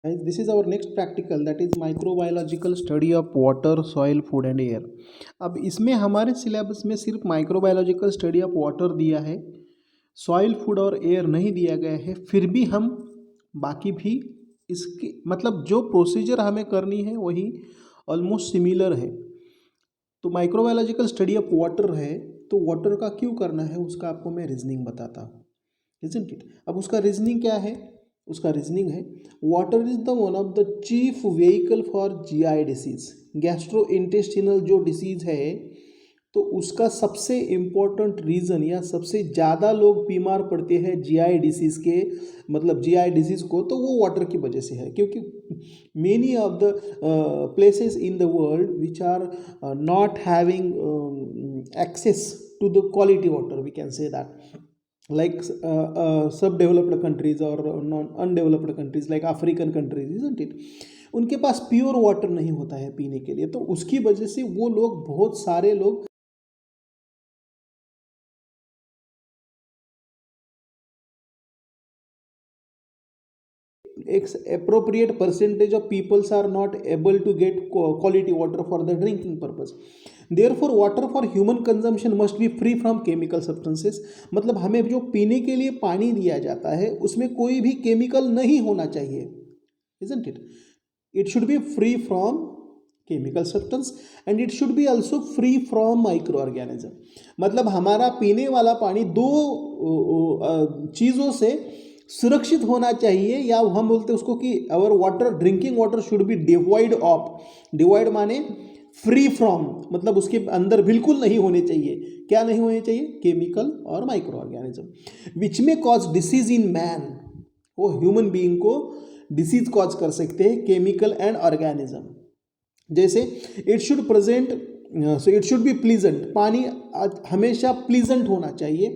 Guys, this is our next practical, that is microbiological study of water, soil, food and air. अब इसमें हमारे syllabus में सिर्फ microbiological study of water दिया है, सॉइल, फूड और एयर नहीं दिया गया है। फिर भी हम बाकी भी इसके मतलब जो प्रोसीजर हमें करनी है वही ऑलमोस्ट सिमिलर है। तो माइक्रोबायोलॉजिकल स्टडी ऑफ वाटर है, तो वाटर का क्यों करना है उसका आपको मैं रीजनिंग बताता हूँ, इजंट इट। अब उसका रीजनिंग क्या है? उसका रीजनिंग है, water is the one of the chief vehicle for GI disease. Gastro intestinal जो डिसीज है, तो उसका सबसे इम्पोर्टेंट रीज़न या सबसे ज़्यादा लोग बीमार पड़ते हैं जीआई डिसीज़ के, मतलब जीआई डिसीज़ को, तो वो वाटर की वजह से है। क्योंकि many of the places in the world which are not having access to the quality water, we can say that, like subdeveloped countries or undeveloped countries like African countries, isn't it? उनके पास pure water नहीं होता है पीने के लिए, तो उसकी वजह से वो लोग, बहुत सारे लोग एक appropriate percentage of peoples are not able to get quality water for the drinking purpose. Therefore water for human consumption must be free from chemical substances. मतलब हमें जो पीने के लिए पानी दिया जाता है उसमें कोई भी केमिकल नहीं होना चाहिए, isn't it? It should be free from chemical substance and it should be also free from microorganism. मतलब हमारा पीने वाला पानी दो चीज़ों से सुरक्षित होना चाहिए, या हम बोलते हैं उसको कि our water, drinking water should be devoid of, devoid माने फ्री फ्रॉम, मतलब उसके अंदर बिल्कुल नहीं होने चाहिए। क्या नहीं होने चाहिए? केमिकल और माइक्रो ऑर्गेनिज्म विच में कॉज डिसीज इन मैन। वो ह्यूमन बीइंग को डिसीज कॉज कर सकते हैं, केमिकल एंड ऑर्गेनिज्म। जैसे it should present, so it should be pleasant, पानी हमेशा प्लीजेंट होना चाहिए,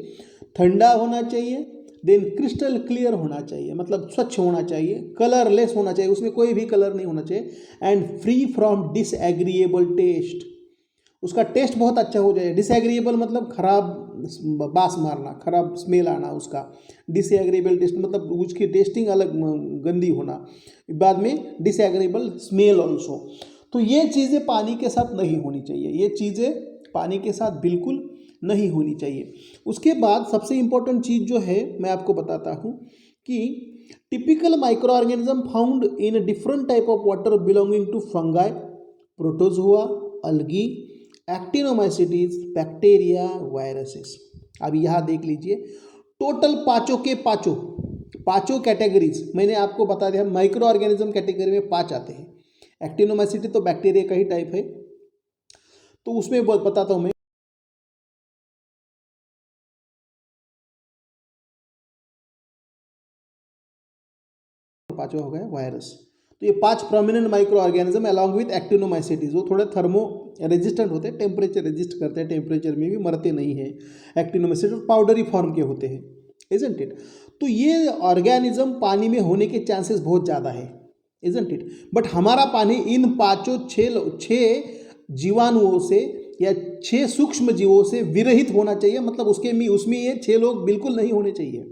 ठंडा होना चाहिए, देन क्रिस्टल क्लियर होना चाहिए, मतलब स्वच्छ होना चाहिए, कलरलेस होना चाहिए, उसमें कोई भी कलर नहीं होना चाहिए, and free from disagreeable taste. उसका टेस्ट बहुत अच्छा हो जाए। डिसएग्रीएबल मतलब खराब बास मारना, खराब स्मेल आना उसका। डिसएग्रीएबल टेस्ट मतलब उसकी टेस्टिंग अलग गंदी होना, बाद में डिसएग्रीएबल स्मेल ऑल्सो। तो ये चीज़ें पानी के साथ नहीं होनी चाहिए, ये चीज़ें पानी के साथ बिल्कुल नहीं होनी चाहिए। उसके बाद सबसे इम्पोर्टेंट चीज़ जो है मैं आपको बताता हूँ कि typical micro organism found in different type of water belonging to fungi, protozoa, algae, actinomycetes, bacteria, viruses. अब यहाँ देख लीजिए, टोटल पाँचों कैटेगरीज मैंने आपको बता दिया। माइक्रो ऑर्गेनिज्म कैटेगरी में 5 आते हैं। एक्टिनोमाइसिटी तो बैक्टीरिया का ही टाइप है, तो उसमें बताता हूँ मैं। पांचवा हो गया वायरस। तो ये 5 prominent micro organism along with actinomycetes, वो थोड़े थर्मो रेजिस्टेंट होते हैं, टेम्परेचर रेजिस्ट करते हैं, टेम्परेचर में भी मरते नहीं हैं। एक्टिनोमाइसिटीज पाउडरी फॉर्म के होते हैं, इजंट इट। तो ये ऑर्गेनिज्म पानी में होने के चांसेस बहुत ज़्यादा है, इजंट इट। बट हमारा पानी इन पाँचों छः जीवाणुओं से या 6 सूक्ष्म जीवों से विरहित होना चाहिए, मतलब उसमें ये 6 लोग बिल्कुल नहीं होने चाहिए,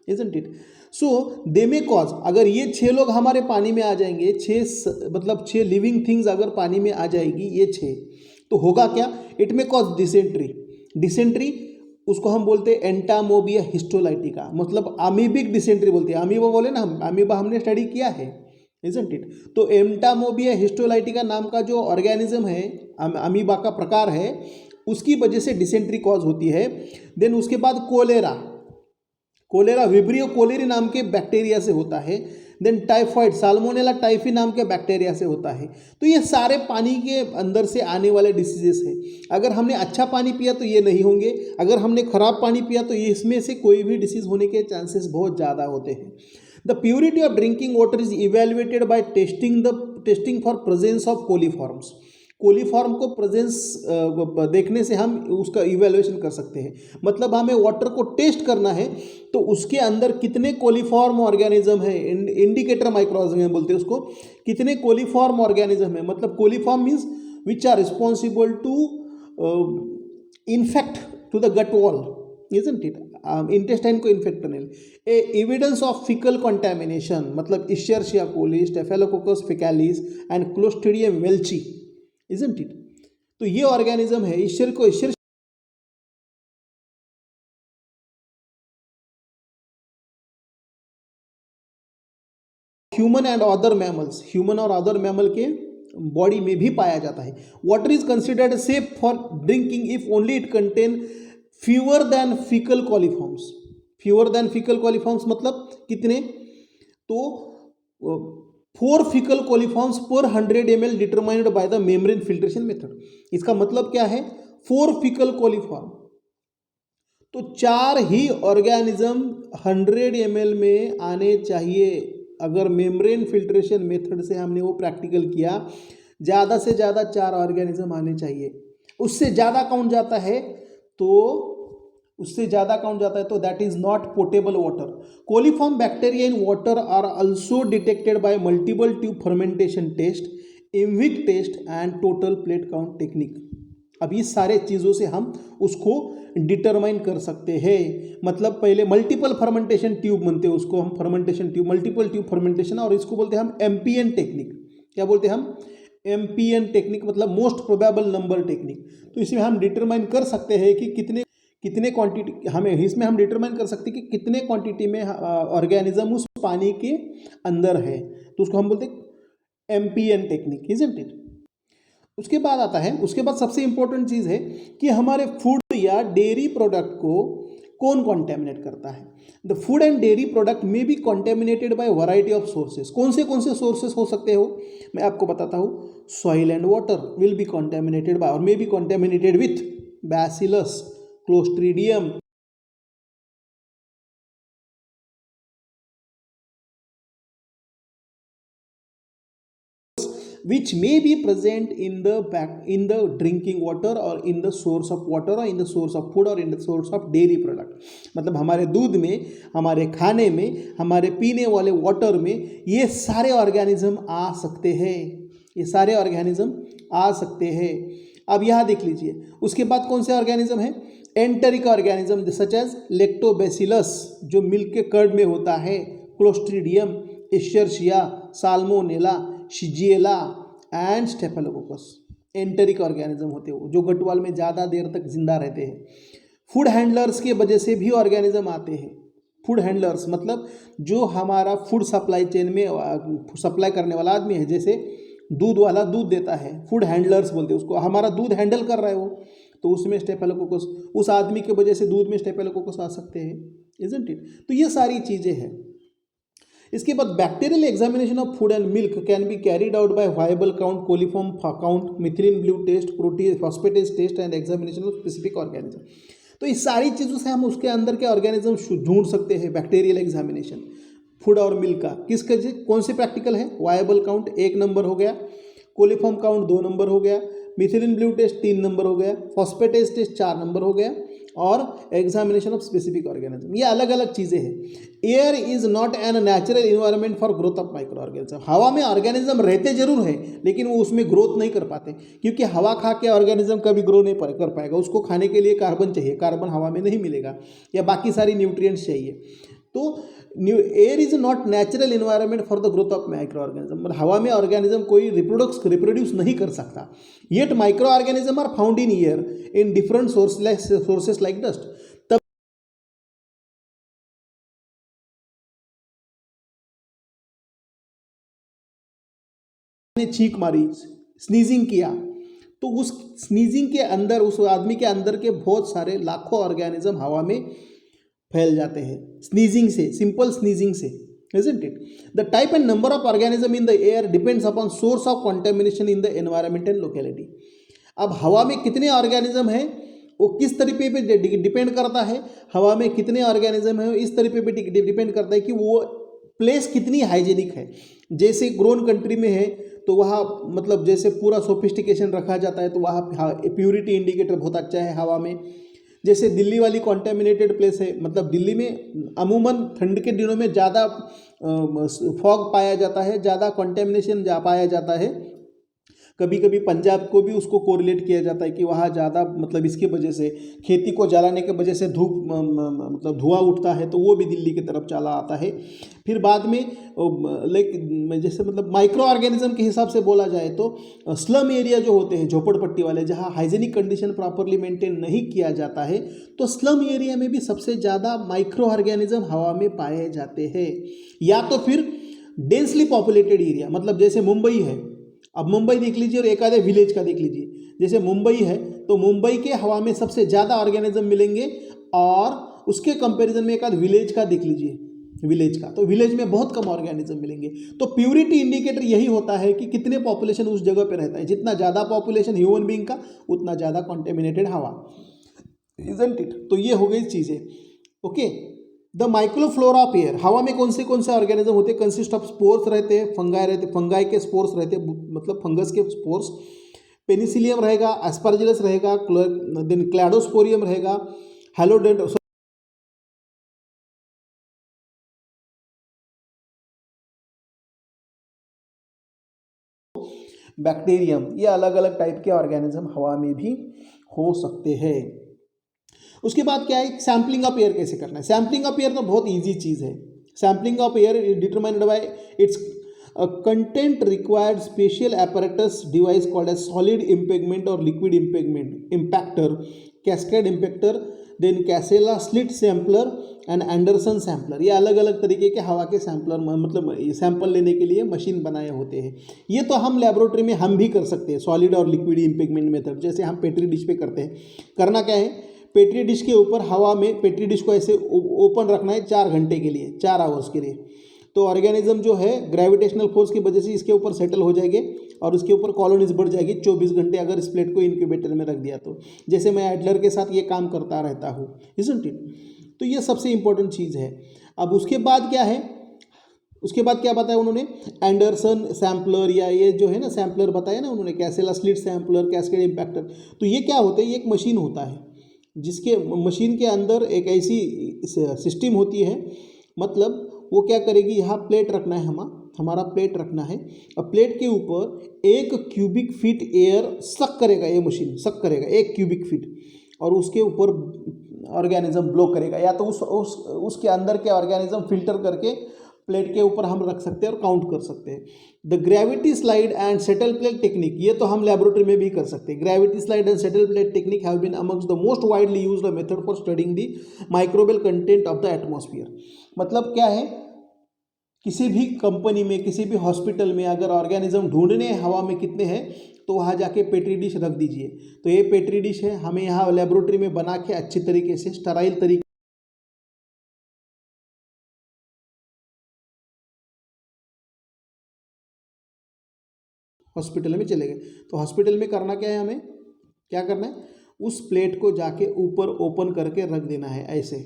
isn't it. So they may cause, अगर ये 6 लोग हमारे पानी में आ जाएंगे, 6 लिविंग थिंग्स अगर पानी में आ जाएगी ये 6, तो होगा क्या? It may cause dysentery. Dysentery उसको हम बोलते हैं एंटामोबिया हिस्टोलाइटिका, मतलब अमीबिक डिसेंट्री बोलते हैं। अमीबा बोले ना, अमीबा हमने स्टडी किया है, इजंट इट। तो एंटामोबिया हिस्टोलाइटिका नाम का जो ऑर्गेनिज्म है, अमीबा का प्रकार है, उसकी वजह से डिसेंट्री कॉज होती है। देन उसके बाद कोलेरा विब्रियो कोलेरी नाम के बैक्टीरिया से होता है। देन टाइफाइड, साल्मोनेला टाइफी नाम के बैक्टीरिया से होता है। तो ये सारे पानी के अंदर से आने वाले डिसीजेस हैं। अगर हमने अच्छा पानी पिया तो ये नहीं होंगे, अगर हमने खराब पानी पिया तो ये इसमें से कोई भी डिसीज होने के चांसेस बहुत ज़्यादा होते हैं। The purity of drinking water is evaluated by testing for presence of coliforms. Coliform को प्रेजेंस देखने से हम उसका इवेल्युएशन कर सकते हैं। मतलब हमें वाटर को टेस्ट करना है तो उसके अंदर कितने कोलीफॉर्म ऑर्गेनिज्म है, इंडिकेटर माइक्रो ऑर्गेनिज्म बोलते हैं उसको, कितने कोलीफॉर्म ऑर्गेनिज्म है। मतलब coliform means which are responsible to infect to the gut wall, isn't it, intestine को इन्फेक्ट करने लिए। एविडेंस ऑफ फिकल कंटेमिनेशन मतलब Escherichia coli, Staphylococcus faecalis and Clostridium welchii, isn't it. तो ये ऑर्गेनिज्म है Escherichia human and other mammals, human और other mammal के body में भी पाया जाता है। Water is considered safe for drinking if only it contain fewer than faecal coliforms. Fewer than faecal coliforms मतलब कितने, तो 4 फीकल कॉलीफॉर्म्स पर 100 ml determined by the membrane filtration method. इसका मतलब क्या है, 4 फीकल कॉलीफॉर्म, तो 4 ही ऑर्गेनिज्म 100 ml में आने चाहिए। अगर मेम्ब्रेन फिल्ट्रेशन मेथड से हमने वो प्रैक्टिकल किया, ज़्यादा से ज़्यादा 4 ऑर्गेनिज्म आने चाहिए। उससे ज़्यादा काउंट जाता है तो that is not potable water. Coliform bacteria in water are also detected by multiple tube fermentation test, IMViC test and total plate count technique. अब इस सारे चीज़ों से हम उसको डिटरमाइन कर सकते हैं। मतलब पहले मल्टीपल फर्मेंटेशन ट्यूब बनते हैं, उसको हम fermentation tube, multiple tube fermentation, और इसको बोलते हैं हम एमपीएन टेक्निक। क्या बोलते हैं हम, एमपीएन टेक्निक मतलब मोस्ट प्रोबेबल नंबर टेक्निक। तो इसमें हम डिटरमाइन कर सकते हैं कि कितने क्वांटिटी, हमें इसमें हम डिटरमाइन कर सकते हैं कि कितने क्वांटिटी में ऑर्गेनिज्म उस पानी के अंदर है, तो उसको हम बोलते हैं एमपीएन टेक्निक, इजंट इट। उसके बाद सबसे इंपॉर्टेंट चीज़ है कि हमारे फूड या डेयरी प्रोडक्ट को कौन कॉन्टेमिनेट करता है। The food and dairy product में be contaminated by variety of sources. कौन से सोर्सेस हो सकते हो, मैं आपको बताता हूँ। Soil and water will be contaminated by और may be contaminated with bacillus, clostridium, which may be present in the drinking water or in the source of water or in the source of food or in the source of dairy product। मतलब हमारे दूध में, हमारे खाने में, हमारे पीने वाले वाटर में ये सारे ऑर्गेनिज्म आ सकते हैं, ये सारे ऑर्गेनिज्म आ सकते हैं। अब यहाँ देख लीजिए, उसके बाद कौन से ऑर्गेनिज्म है, enteric organism such as lactobacillus जो मिल्क के कर्ड में होता है, clostridium, Escherichia, Salmonella, Shigella and Staphylococcus. Enteric organism होते हैं वो, जो गटवाल में ज़्यादा देर तक जिंदा रहते हैं। फूड हैंडलर्स के वजह से भी ऑर्गेनिज्म आते हैं। फूड हैंडलर्स मतलब जो हमारा फूड सप्लाई चेन में सप्लाई करने वाला आदमी है, जैसे दूध वाला दूध देता है, फूड हैंडलर्स बोलते हैं उसको, हमारा दूध हैंडल कर रहा है वो, तो उसमें स्टेफिलोकोकस, उस आदमी की वजह से दूध में स्टेफिलोकोकस आ सकते हैं, इजंट इट। तो ये सारी चीज़ें हैं। इसके बाद bacterial examination of food and milk can be carried out by viable count, coliform count, methylene blue test, protein phosphatase test and examination of specific organism. तो इस सारी चीज़ों से हम उसके अंदर के ऑर्गेनिज्म ढूंढ सकते हैं। बैक्टीरियल एग्जामिनेशन फूड और मिल्क का किसके कौन से प्रैक्टिकल है, वायबल काउंट 1 नंबर हो गया, कोलीफॉर्म काउंट 2 नंबर हो गया, मिथिलीन ब्लू टेस्ट 3 नंबर हो गया, फॉस्फेटेज टेस्ट 4 नंबर हो गया, और एग्जामिनेशन ऑफ स्पेसिफिक ऑर्गेनिज्म। ये अलग अलग चीज़ें हैं। Air is not an natural environment for growth of micro organism. हवा में ऑर्गेनिज्म रहते जरूर हैं, लेकिन वो उसमें ग्रोथ नहीं कर पाते, क्योंकि हवा खा के ऑर्गेनिज्म कभी ग्रो नहीं कर पाएगा। उसको खाने के लिए कार्बन चाहिए, कार्बन हवा में नहीं मिलेगा, या बाकी सारी न्यूट्रिएंट्स चाहिए। तो air is not natural environment for the growth of micro organism. मतलब हवा में ऑर्गेनिज्म कोई रिप्रोड्यूस नहीं कर सकता। Yet micro organism are found in air in different sources like dust. तब ने छींक मारी, स्नीजिंग किया, तो उस स्नीजिंग के अंदर, उस आदमी के अंदर के बहुत सारे लाखों ऑर्गेनिज्म हवा में फैल जाते हैं स्नीजिंग से, सिंपल स्नीजिंग से, isn't it? The type and number of organism in the air depends upon source of contamination in the environment and locality। अब हवा में कितने ऑर्गेनिज्म हैं वो किस तरीके पे डिपेंड करता है, हवा में कितने ऑर्गेनिज्म हैं इस तरीके पे डिपेंड करता है कि वो प्लेस कितनी हाइजीनिक है। जैसे ग्रोन कंट्री में है तो वहाँ मतलब जैसे पूरा सोफिस्टिकेशन रखा जाता है, तो वहाँ प्यूरिटी इंडिकेटर बहुत अच्छा है हवा में। जैसे दिल्ली वाली कॉन्टेमिनेटेड प्लेस है, मतलब दिल्ली में अमूमन ठंड के दिनों में ज़्यादा फॉग पाया जाता है, ज़्यादा कॉन्टेमिनेशन पाया जाता है, कभी कभी पंजाब को भी उसको कोरिलेट किया जाता है कि वहाँ ज़्यादा मतलब इसके वजह से खेती को जलाने के वजह से धूप मतलब धुआं उठता है, तो वो भी दिल्ली की तरफ चला आता है। फिर बाद में लाइक जैसे मतलब माइक्रो ऑर्गेनिज्म के हिसाब से बोला जाए तो स्लम एरिया जो होते हैं, झोपड़पट्टी वाले, जहाँ हाइजीनिक कंडीशन प्रॉपरली मेंटेन नहीं किया जाता है, तो स्लम एरिया में भी सबसे ज़्यादा माइक्रो ऑर्गेनिज्म हवा में पाए जाते हैं। या तो फिर डेंसली पॉपुलेटेड एरिया, मतलब जैसे मुंबई है, अब मुंबई देख लीजिए और एक आधे विलेज का देख लीजिए। जैसे मुंबई है तो मुंबई के हवा में सबसे ज़्यादा ऑर्गेनिज्म मिलेंगे, और उसके कंपैरिजन में एक आध विलेज का देख लीजिए, विलेज का, तो विलेज में बहुत कम ऑर्गेनिज्म मिलेंगे। तो प्यूरिटी इंडिकेटर यही होता है कि कितने पॉपुलेशन उस जगह पे रहता है। जितना ज़्यादा पॉपुलेशन ह्यूमन बीइंग का, उतना ज़्यादा कॉन्टेमिनेटेड हवा, इजंट इट। तो ये हो गई चीज़ें। Okay, the microflora of air, हवा में कौन से ऑर्गेनिज्म होते हैं? कंसिस्ट ऑफ स्पोर्स रहते हैं, फंगाई रहते, फंगाई के स्पोर्स रहते हैं, मतलब फंगस के स्पोर्स, पेनिसिलियम रहेगा, एस्परजिलस रहेगा, देन क्लैडोस्पोरियम रहेगा, हेलोडेंड्र, बैक्टीरियम, ये अलग अलग टाइप के ऑर्गेनिज्म हवा में भी हो सकते हैं। उसके बाद क्या है, सैम्पलिंग ऑफ एयर कैसे करना है? सैम्पलिंग ऑफ एयर तो बहुत इजी चीज़ है। Sampling of air determined by its content required special apparatus device called as solid impingement और liquid impactor, cascade impactor, then Casella slit sampler and Andersen sampler. ये अलग अलग तरीके के हवा के सैम्पलर, मतलब सैंपल लेने के लिए मशीन बनाए होते हैं। ये तो हम लेबोरेटरी में हम भी कर सकते हैं, सॉलिड और लिक्विड इम्पेगमेंट मेथड, जैसे हम पेट्री डिश पे करते हैं। करना क्या है, पेट्री डिश के ऊपर हवा में पेट्री डिश को ऐसे ओपन रखना है 4 घंटे के लिए, 4 आवर्स के लिए। तो ऑर्गेनिज्म जो है ग्रेविटेशनल फोर्स की वजह से इसके ऊपर सेटल हो जाएंगे और उसके ऊपर कॉलोनीज बढ़ जाएगी 24 घंटे, अगर इस प्लेट को इंक्यूबेटर में रख दिया तो। जैसे मैं एडलर के साथ ये काम करता रहता हूँ, इजंट इट। तो ये सबसे इंपॉर्टेंट चीज़ है। अब उसके बाद क्या है, उसके बाद क्या बताया उन्होंने, एंडरसन सैम्पलर, या ये जो है ना सैम्पलर बताया ना उन्होंने, कैसेला स्लिट सैम्पलर, कैस्केड इम्पैक्टर। तो ये क्या होता है, ये एक मशीन होता है, जिसके मशीन के अंदर एक ऐसी सिस्टम होती है, मतलब वो क्या करेगी, यहाँ प्लेट रखना है, हमारा प्लेट रखना है, और प्लेट के ऊपर 1 क्यूबिक फीट एयर सक करेगा, ये मशीन सक करेगा 1 क्यूबिक फीट, और उसके ऊपर ऑर्गेनिज्म ब्लो करेगा, या तो उसके अंदर के ऑर्गेनिज्म फिल्टर करके प्लेट के ऊपर हम रख सकते हैं और काउंट कर सकते हैं। The gravity slide and settle plate technique, ये तो हम लेबोरेटरी में भी कर सकते हैं। Gravity slide and settle plate technique have been amongst the most widely used method for studying the microbial content of the atmosphere. मतलब क्या है, किसी भी कंपनी में, किसी भी हॉस्पिटल में अगर ऑर्गेनिज्म ढूंढने हवा में कितने हैं, तो वहाँ जाके पेट्री डिश रख दीजिए। तो ये पेट्री डिश है, हमें यहाँ लेबोरेटरी में बना के अच्छी तरीके से स्टराइल तरीके हॉस्पिटल में चले गए। तो हॉस्पिटल में करना क्या है, हमें क्या करना है, उस प्लेट को जाके ऊपर ओपन करके रख देना है, ऐसे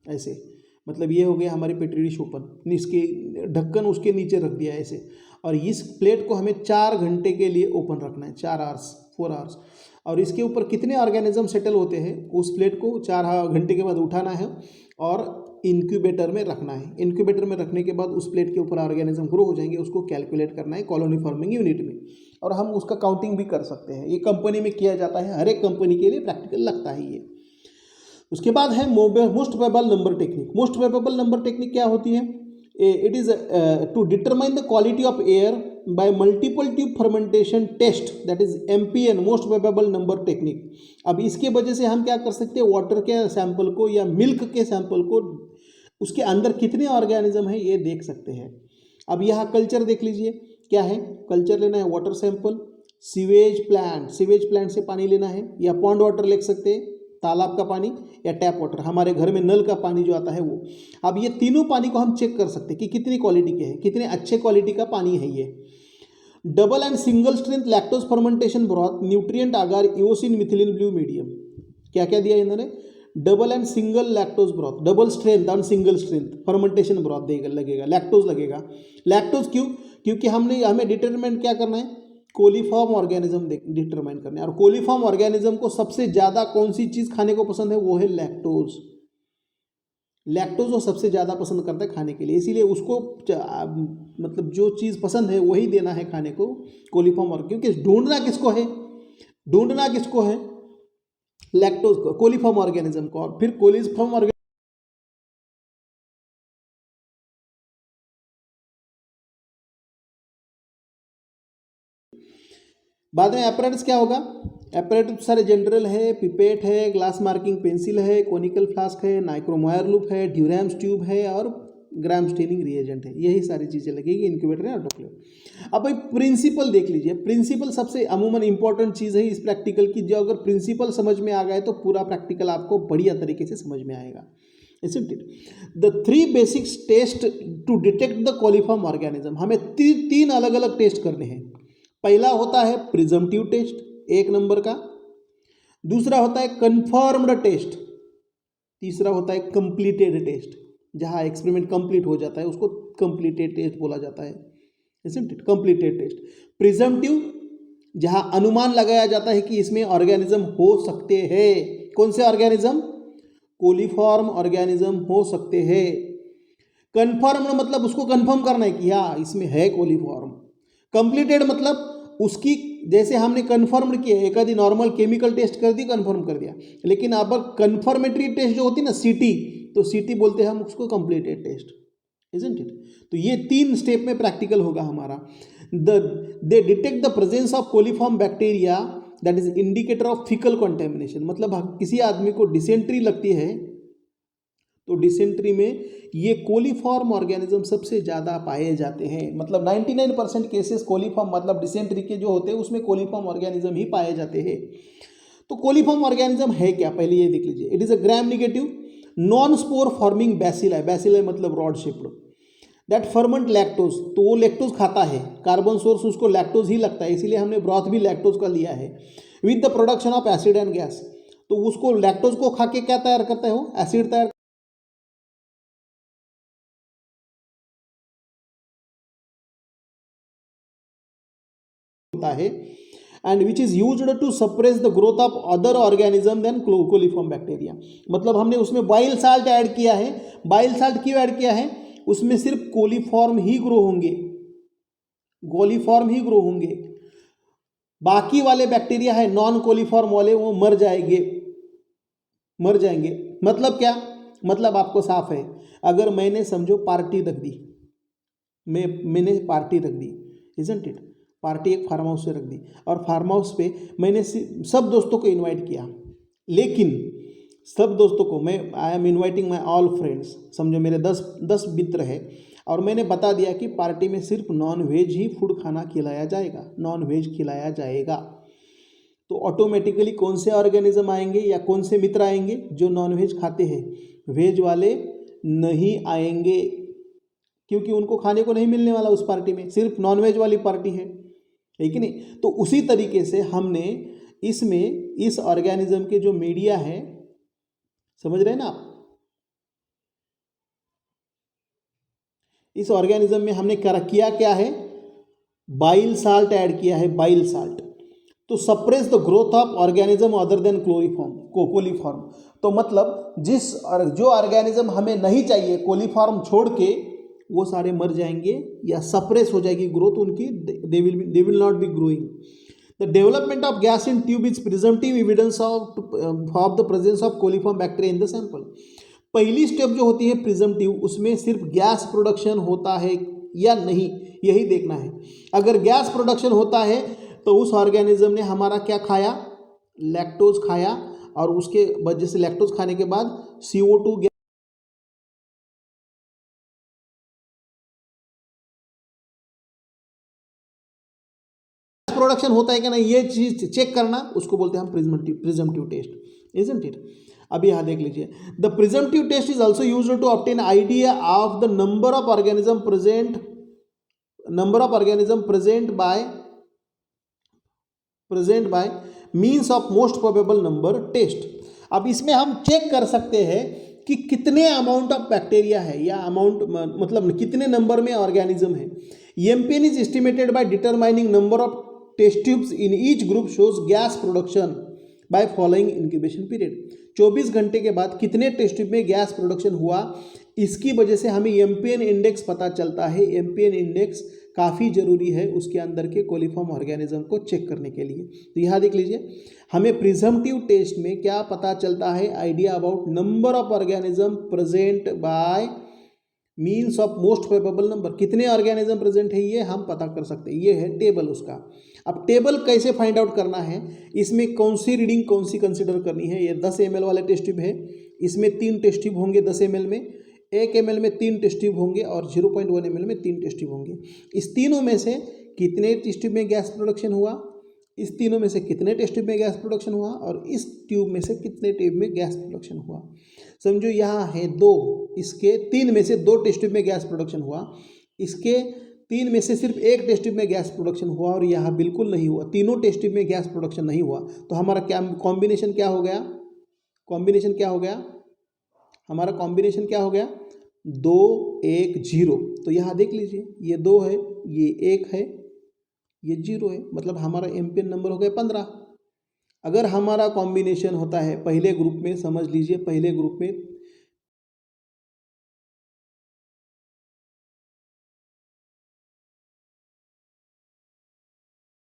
ऐसे। मतलब ये हो गया हमारी पेट्री डिश ओपन, इसके ढक्कन उसके नीचे रख दिया ऐसे, और इस प्लेट को हमें 4 घंटे के लिए ओपन रखना है, 4 आवर्स 4 आवर्स। और इसके ऊपर कितने ऑर्गेनिज्म सेटल होते हैं, उस प्लेट को 4 घंटे के बाद उठाना है और इंक्यूबेटर में रखना है। इंक्यूबेटर में रखने के बाद उस प्लेट के ऊपर ऑर्गेनिज्म ग्रो हो जाएंगे, उसको कैलकुलेट करना है कॉलोनी फॉर्मिंग यूनिट में, और हम उसका काउंटिंग भी कर सकते हैं। ये कंपनी में किया जाता है, हर एक कंपनी के लिए प्रैक्टिकल लगता है ये। उसके बाद है most probable number technique. Most probable number technique क्या होती है, it is to determine the quality of air by multiple tube fermentation test, that is MPN, most probable number technique. अब इसके वजह से हम क्या कर सकते हैं, वाटर के सैंपल को या मिल्क के सैंपल को, उसके अंदर कितने ऑर्गेनिज्म है ये देख सकते हैं। अब यहाँ कल्चर देख लीजिए, क्या है, कल्चर लेना है, वाटर सैंपल, सीवेज प्लांट से पानी लेना है, या पॉन्ड वाटर ले सकते हैं, तालाब का पानी, या टैप वाटर, हमारे घर में नल का पानी जो आता है वो। अब ये तीनों पानी को हम चेक कर सकते हैं कि कितनी क्वालिटी के है, कितने अच्छे क्वालिटी का पानी है ये। Double and single strength lactose fermentation broth, nutrient आगार, इओसिन मिथिलिन ब्लू मीडियम। क्या क्या दिया इन्होंने, double and single lactose broth, double strength और सिंगल स्ट्रेंथ फर्मेंटेशन ब्रॉथ देगा, लगेगा लैक्टोज लगेगा। लैक्टोज क्यों, क्योंकि हमें डिटरमाइन क्या करना है, कोलीफॉर्म ऑर्गेनिज्म डिटरमाइन करना है, और कोलीफॉर्म ऑर्गेनिज्म को सबसे ज़्यादा कौन सी चीज़ खाने को पसंद है, वो है लैक्टोज। लैक्टोज वो सबसे ज़्यादा पसंद करता है खाने के लिए, इसीलिए उसको मतलब जो चीज़ पसंद है वही देना है खाने को कोलीफॉर्म ऑर्गेनिज्म, क्योंकि ढूंढना किसको है, ढूंढना किसको है, लैक्टोज को, कोलीफॉर्म ऑर्गेनिज्म को। और फिर कोलीफॉर्म ऑर्गेनिज्म बाद में एपरेटस क्या होगा, एपरेटस सारे जनरल है, पिपेट है, ग्लास मार्किंग पेंसिल है, कोनिकल फ्लास्क है, नाइक्रोमायर लूप है, ड्यूरैम्स ट्यूब है और ग्राम स्टेनिंग रिएजेंट है, यही सारी चीज़ें लगेगी इनक्यूबेटर या ऑटोक्लेव। अब भाई प्रिंसिपल देख लीजिए, प्रिंसिपल सबसे अमूमन इंपॉर्टेंट चीज़ है इस प्रैक्टिकल की, जो अगर प्रिंसिपल समझ में आ गए तो पूरा प्रैक्टिकल आपको बढ़िया तरीके से समझ में आएगा। Isn't it? The three basic test to detect the coliform organism, हमें तीन अलग अलग टेस्ट करने हैं। पहला होता है प्रिजम्पटिव टेस्ट, 1 नंबर का। दूसरा होता है कंफर्म्ड टेस्ट। तीसरा होता है कंप्लीटेड टेस्ट, जहां एक्सपेरिमेंट कंप्लीट हो जाता है उसको कंप्लीटेड टेस्ट बोला जाता है। Isn't it? Completed test. Presumptive, जहां अनुमान लगाया जाता है कि इसमें ऑर्गेनिज्म हो सकते हैं। कौन से ऑर्गेनिज्म? कोलीफॉर्म ऑर्गेनिज्म हो सकते हैं। कन्फर्म्ड मतलब उसको कंफर्म करना है कि हाँ इसमें है कोलीफॉर्म। कंप्लीटेड मतलब उसकी, जैसे हमने कंफर्म किया, एक आधी नॉर्मल केमिकल टेस्ट कर दी, कंफर्म कर दिया, लेकिन अब कंफर्मेटरी टेस्ट जो होती है ना, सीटी, तो सीटी बोलते हैं हम उसको कंप्लीटेड टेस्ट। Isn't it? तो ये 3 स्टेप में प्रैक्टिकल होगा हमारा। They detect the presence of coliform bacteria that is indicator of faecal contamination. मतलब किसी आदमी को डिसेंट्री लगती है तो डिसेंट्री में ये कोलीफॉर्म ऑर्गेनिज्म सबसे ज़्यादा पाए जाते हैं। मतलब 99% केसेस कोलीफॉर्म मतलब डिसेंट्री के जो होते हैं उसमें कोलीफॉर्म ऑर्गेनिज्म ही पाए जाते हैं। तो कोलीफॉर्म ऑर्गेनिज्म है क्या, पहले ये देख लीजिए। It is a gram negative non spore forming bacilli, bacilli मतलब rod shaped, that ferment lactose. तो वो लैक्टोज खाता है, कार्बन सोर्स उसको लैक्टोज ही लगता है, इसीलिए हमने ब्रॉथ भी लैक्टोज का लिया है। With the production of acid and gas, तो उसको लैक्टोज को खा के क्या तैयार करता है, वो एसिड तैयार होता है, and which is used to suppress the growth of other organism than coliform bacteria. मतलब हमने उसमें बाइल साल्ट ऐड किया है। बाइल साल्ट क्यों ऐड किया है? उसमें सिर्फ कोलीफॉर्म ही ग्रो होंगे, कोलीफॉर्म ही ग्रो होंगे, बाकी वाले बैक्टीरिया है नॉन कोलीफॉर्म वाले वो मर जाएंगे, मर जाएंगे। मतलब क्या, मतलब आपको साफ है, अगर मैंने समझो पार्टी रख दी, मैंने पार्टी रख दी, इजंट इट, पार्टी एक फार्म हाउस से रख दी, और फार्म हाउस पे मैंने सब दोस्तों को इनवाइट किया, लेकिन सब दोस्तों को मैं, I am inviting my all friends, समझो मेरे 10 मित्र हैं, और मैंने बता दिया कि पार्टी में सिर्फ नॉन वेज ही फूड खाना खिलाया जाएगा, नॉन वेज खिलाया जाएगा। तो ऑटोमेटिकली कौन से ऑर्गेनिज्म आएंगे या कौन से मित्र आएंगे? जो नॉन वेज खाते हैं, वेज वाले नहीं आएंगे, क्योंकि उनको खाने को नहीं मिलने वाला उस पार्टी में, सिर्फ नॉन वेज वाली पार्टी है कि नहीं। तो उसी तरीके से हमने इसमें इस ऑर्गेनिज्म के जो मीडिया है, समझ रहे हैं ना आप, इस ऑर्गेनिज्म में हमने किया क्या है, बाइल साल्ट ऐड किया है, बाइल साल्ट, तो suppress the growth of organism other than coliform. तो मतलब जो ऑर्गेनिज्म हमें नहीं चाहिए, कोलीफॉर्म छोड़ के, वो सारे मर जाएंगे या सप्रेस हो जाएगी ग्रोथ उनकी, they will not be growing. The development of gas in tube is presumptive evidence of the presence of coliform bacteria in the sample. पहली स्टेप जो होती है प्रिजम्पटिव, उसमें सिर्फ गैस प्रोडक्शन होता है या नहीं, यही देखना है। अगर गैस प्रोडक्शन होता है तो उस ऑर्गेनिज्म ने हमारा क्या खाया, लैक्टोज खाया, और उसके वजह से लैक्टोज खाने के बाद CO2 गैस प्रोडक्शन होता है कि नहीं, ये चीज चेक करना, उसको बोलते हैं हम प्रिजम्पटिव टेस्ट, इजंट इट। अब यहाँ देख लीजिए, the presumptive test is also used to obtain idea of the number of organism present by means of most probable number test. अब इसमें हम चेक कर सकते हैं कि कितने अमाउंट ऑफ बैक्टीरिया है, या अमाउंट मतलब कितने नंबर में ऑर्गेनिज्म है। MPN is estimated by determining number of test tubes in each group shows gas production. By following incubation period. 24 घंटे के बाद कितने टेस्ट ट्यूब में गैस प्रोडक्शन हुआ, इसकी वजह से हमें एमपीएन इंडेक्स पता चलता है। एमपीएन इंडेक्स काफ़ी ज़रूरी है उसके अंदर के कोलिफॉर्म ऑर्गेनिज्म को चेक करने के लिए। तो यहाँ देख लीजिए, हमें प्रिजम्पटिव टेस्ट में क्या पता चलता है, idea about number of organism present by means of most probable number. कितने ऑर्गेनिज्म प्रेजेंट है ये हम पता कर सकते हैं, ये है टेबल उसका। अब टेबल कैसे फाइंड आउट करना है, इसमें कौन सी रीडिंग कौन सी कंसिडर करनी है। ये 10 ml वाला टेस्ट ट्यूब है, इसमें 3 टेस्ट ट्यूब होंगे 10 ml में, 1 ml में 3 टेस्ट ट्यूब होंगे और 0.1 ml में 3 टेस्ट ट्यूब होंगे। इस तीनों में से कितने टेस्ट ट्यूब में गैस प्रोडक्शन हुआ, इस तीनों में से कितने टेस्ट ट्यूब में गैस प्रोडक्शन हुआ और इस ट्यूब में से कितने ट्यूब में गैस प्रोडक्शन हुआ। समझो यहाँ है 2, इसके 3 में से 2 टेस्ट ट्यूब में गैस प्रोडक्शन हुआ, इसके 3 में से सिर्फ 1 टेस्ट ट्यूब में गैस प्रोडक्शन हुआ और यहाँ बिल्कुल नहीं हुआ, तीनों टेस्ट ट्यूब में गैस प्रोडक्शन नहीं हुआ। तो हमारा क्या कॉम्बिनेशन क्या हो गया, कॉम्बिनेशन क्या हो गया, हमारा कॉम्बिनेशन क्या हो गया, 2 1 0। तो यहाँ देख लीजिए, ये 2 है, ये 1 है, ये 0 है, मतलब हमारा एमपीएन नंबर हो गया 15। अगर हमारा कॉम्बिनेशन होता है पहले ग्रुप में, समझ लीजिए पहले ग्रुप में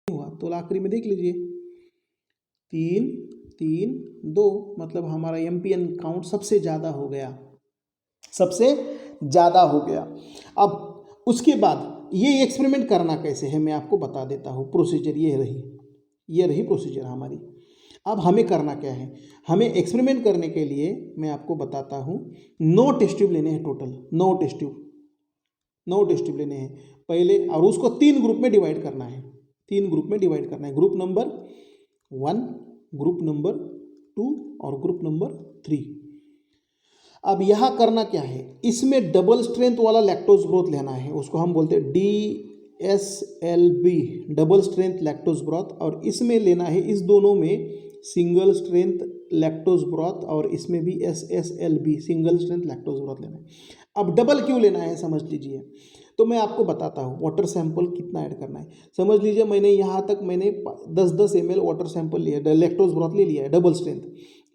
हुआ तो आखिरी में देख लीजिए 3 3 2, मतलब हमारा एमपीएन काउंट सबसे ज़्यादा हो गया, सबसे ज़्यादा हो गया। अब उसके बाद ये एक्सपेरिमेंट करना कैसे है मैं आपको बता देता हूँ। प्रोसीजर ये रही प्रोसीजर हमारी। अब हमें करना क्या है, हमें एक्सपेरिमेंट करने के लिए मैं आपको बताता हूँ। 9 टेस्ट ट्यूब लेने हैं टोटल, 9 टेस्ट ट्यूब लेने हैं पहले, और उसको 3 ग्रुप में डिवाइड करना है, 3 ग्रुप में डिवाइड करना है, ग्रुप नंबर 1, ग्रुप नंबर 2 और ग्रुप नंबर 3। अब यहाँ करना क्या है, इसमें डबल स्ट्रेंथ वाला लैक्टोज ब्रोथ लेना है, उसको हम बोलते हैं DSLB, double strength lactose broth. और इसमें लेना है, इस दोनों में सिंगल स्ट्रेंथ लैक्टोज ब्रोथ और इसमें भी SSLB, single strength lactose broth लेना है। अब डबल क्यों लेना है समझ लीजिए, तो मैं आपको बताता हूँ वाटर सैंपल कितना ऐड करना है। समझ लीजिए मैंने यहाँ तक मैंने 10-10 ml वाटर सैंपल लिया, लैक्टोज ब्रोथ ले लिया है डबल स्ट्रेंथ।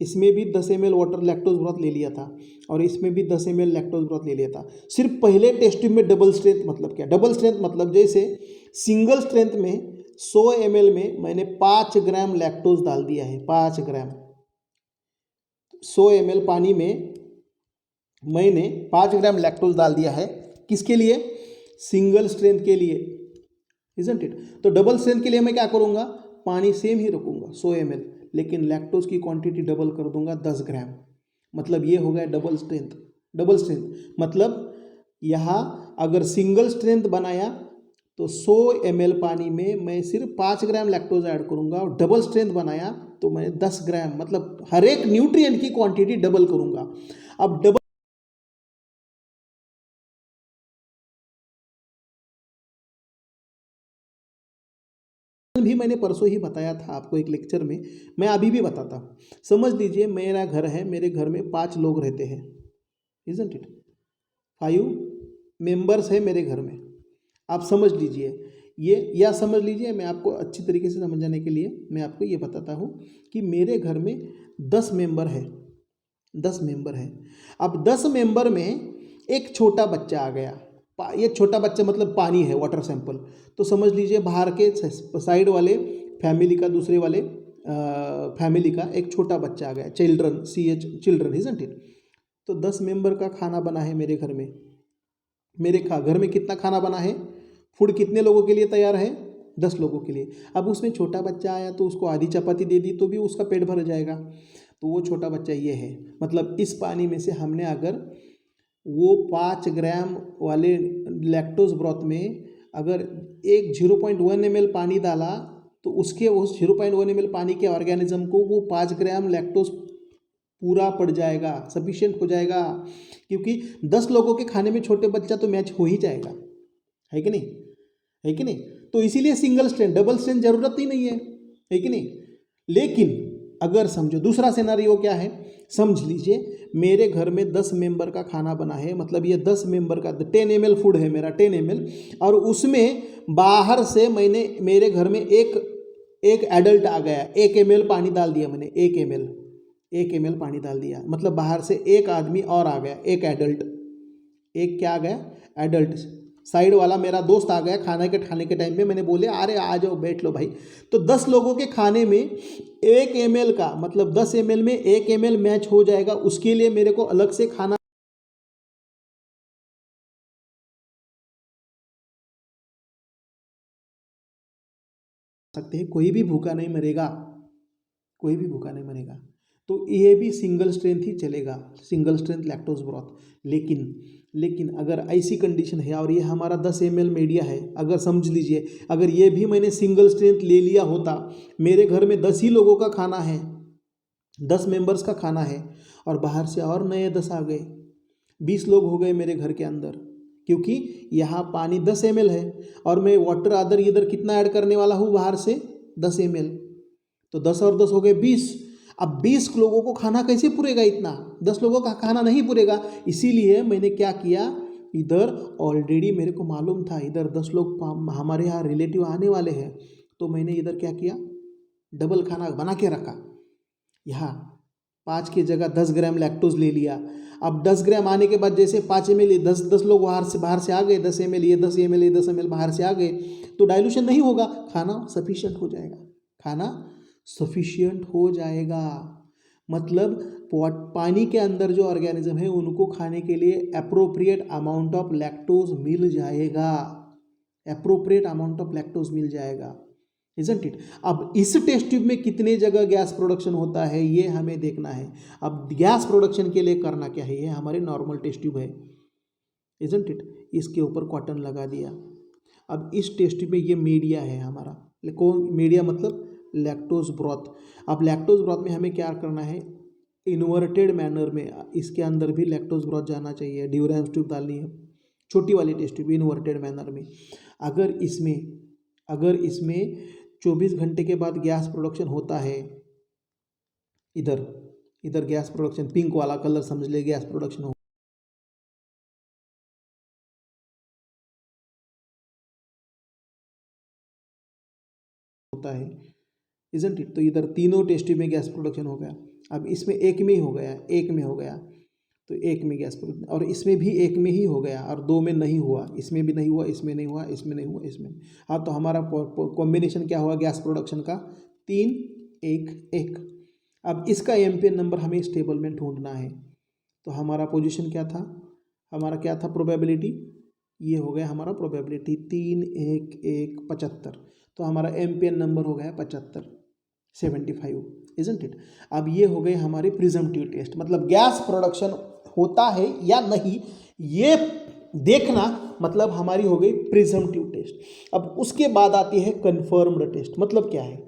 इसमें भी 10 ml वाटर लैक्टोज ब्रोथ ले लिया था और इसमें भी 10 ml लैक्टोज ब्रोथ ले लिया था। सिर्फ पहले टेस्ट ट्यूब में डबल स्ट्रेंथ मतलब क्या, डबल स्ट्रेंथ मतलब जैसे सिंगल स्ट्रेंथ में 100 ml में मैंने 5 ग्राम लैक्टोज डाल दिया है, 5 ग्राम। 100 ml पानी में मैंने 5 ग्राम लैक्टोज डाल दिया है, किसके लिए, सिंगल स्ट्रेंथ के लिए, इजंट इट। तो डबल स्ट्रेंथ के लिए मैं क्या करूँगा, पानी सेम ही रखूँगा 100 ml, लेकिन लैक्टोज की क्वांटिटी डबल कर दूंगा 10 ग्राम। मतलब ये हो गया डबल स्ट्रेंथ। डबल स्ट्रेंथ मतलब यहाँ अगर सिंगल स्ट्रेंथ बनाया तो 100 ml पानी में मैं सिर्फ 5 ग्राम लैक्टोज ऐड करूँगा, और डबल स्ट्रेंथ बनाया तो मैं 10 ग्राम, मतलब हर एक न्यूट्रिएंट की क्वांटिटी डबल करूँगा। अब डबल भी मैंने परसों ही बताया था आपको एक लेक्चर में, मैं अभी भी बताता हूँ। समझ लीजिए मेरा घर है, मेरे घर में 5 लोग रहते हैं, इजंट इट, 5 मेंबर्स है मेरे घर में। आप समझ लीजिए ये, या समझ लीजिए मैं आपको अच्छी तरीके से समझाने के लिए मैं आपको ये बताता हूँ कि मेरे घर में 10 मेंबर है, 10 मेंबर है। अब 10 मेंबर में एक छोटा बच्चा आ गया, ये छोटा बच्चा मतलब पानी है, वाटर सैंपल। तो समझ लीजिए बाहर के साइड वाले फैमिली का, दूसरे वाले फैमिली का एक छोटा बच्चा आ गया, children, CH children, isn't it. तो 10 मेंबर का खाना बना है मेरे घर में। मेरे घर में कितना खाना बना है, फूड कितने लोगों के लिए तैयार है, 10 लोगों के लिए। अब उसमें छोटा बच्चा आया तो उसको आधी चपाती दे दी तो भी उसका पेट भर जाएगा। तो वो छोटा बच्चा ये है, मतलब इस पानी में से हमने अगर वो 5 ग्राम वाले लैक्टोज ब्रोथ में अगर एक 0.1 ml पानी डाला तो उसके उस 0.1 ml पानी के ऑर्गेनिज्म को वो 5 ग्राम लैक्टोज पूरा पड़ जाएगा, सफिशिएंट हो जाएगा। क्योंकि 10 लोगों के खाने में छोटे बच्चा तो मैच हो ही जाएगा, है कि नहीं, है कि नहीं। तो इसीलिए सिंगल स्ट्रेंथ, डबल स्ट्रेंथ जरूरत ही नहीं है कि नहीं। लेकिन अगर समझो दूसरा सिनेरियो क्या है, समझ लीजिए मेरे घर में 10 मेंबर का खाना बना है, मतलब ये 10 मेंबर का 10 ml फूड है मेरा, 10 ml, और उसमें बाहर से मैंने मेरे घर में एक एक एडल्ट आ गया, 1 ml पानी डाल दिया मैंने, 1 ml पानी डाल दिया, मतलब बाहर से एक आदमी और आ गया, एक एडल्ट, एक क्या आ गया एडल्ट। साइड वाला मेरा दोस्त आ गया खाने के टाइम में, मैंने बोले अरे आ जाओ बैठ लो भाई। तो 10 लोगों के खाने में 1 ml का मतलब 10 ml में 1 ml मैच हो जाएगा, उसके लिए मेरे को अलग से खाना सकते हैं, कोई भी भूखा नहीं मरेगा, कोई भी भूखा नहीं मरेगा। तो ये भी सिंगल स्ट्रेंथ ही चलेगा, सिंगल स्ट्रेंथ लैक्टोज ब्रॉथ। लेकिन अगर ऐसी कंडीशन है और ये हमारा 10 ml मीडिया है, अगर समझ लीजिए अगर ये भी मैंने सिंगल स्ट्रेंथ ले लिया होता, मेरे घर में 10 ही लोगों का खाना है, 10 मेंबर्स का खाना है और बाहर से और नए 10 आ गए, 20 लोग हो गए मेरे घर के अंदर, क्योंकि यहाँ पानी 10 ml है और मैं वाटर अदर इधर कितना ऐड करने वाला हूँ बाहर से 10 ml, तो 10 और 10 हो गए 20। अब 20 लोगों को खाना कैसे पूरेगा, इतना 10 लोगों का खाना नहीं पूरेगा। इसीलिए मैंने क्या किया, इधर ऑलरेडी मेरे को मालूम था इधर 10 लोग हमारे यहाँ रिलेटिव आने वाले हैं, तो मैंने इधर क्या किया, डबल खाना बना के रखा। यहाँ 5 की जगह 10 ग्राम लैक्टोज ले लिया। अब 10 ग्राम आने के बाद जैसे 5 ml 10 लोग बाहर से आ गए, 10 ml ये 10 ml ये 10 ml बाहर से आ गए, तो डाइल्यूशन नहीं होगा, खाना सफिशिएंट हो जाएगा, खाना सफिशिएंट हो जाएगा। मतलब पानी के अंदर जो ऑर्गेनिज्म है उनको खाने के लिए एप्रोप्रिएट अमाउंट ऑफ लैक्टोज मिल जाएगा, एप्रोप्रिएट अमाउंट ऑफ लैक्टोज मिल जाएगा, इजंट इट। अब इस टेस्ट ट्यूब में कितने जगह गैस प्रोडक्शन होता है ये हमें देखना है। अब गैस प्रोडक्शन के लिए करना क्या है, ये हमारे नॉर्मल टेस्ट ट्यूब है, इजंट इट। इसके ऊपर कॉटन लगा दिया। अब इस टेस्ट ट्यूब में ये मीडिया है हमारा, कौन मीडिया मतलब लैक्टोज ब्रॉथ। अब लैक्टोज ब्रॉथ में हमें क्या करना है, इन्वर्टेड मैनर में इसके अंदर भी लैक्टोज ब्रॉथ जाना चाहिए, ड्यूरेंस ट्यूब डालनी है, छोटी वाली टेस्ट ट्यूब इन्वर्टेड मैनर में। अगर इसमें 24 घंटे के बाद गैस प्रोडक्शन होता है, इधर गैस प्रोडक्शन पिंक वाला कलर समझ ले, गैस प्रोडक्शन होता है, इजंट इट। तो इधर तीनों टेस्ट ट्यूब में गैस प्रोडक्शन हो गया। अब इसमें एक में ही हो गया, एक में हो गया, तो एक में गैस प्रोडक्शन, और इसमें भी एक में ही हो गया और 2 में नहीं हुआ, इसमें भी नहीं हुआ, इसमें नहीं हुआ, इसमें नहीं हुआ, इसमें। हाँ, तो हमारा कॉम्बिनेशन क्या हुआ गैस प्रोडक्शन का, 3 1 1। अब इसका एम्पियर नंबर हमें इस टेबल में ढूंढना है। तो हमारा पोजीशन क्या था, हमारा क्या था प्रोबेबिलिटी, ये हो गया हमारा प्रोबेबिलिटी 3 1 1 75। तो हमारा एम्पियर नंबर हो गया 75 75, इजंट इट। अब ये हो गए हमारे प्रिजम्पटिव टेस्ट, मतलब गैस प्रोडक्शन होता है या नहीं ये देखना, मतलब हमारी हो गई प्रिजम्पटिव टेस्ट। अब उसके बाद आती है कन्फर्म्ड टेस्ट। मतलब क्या है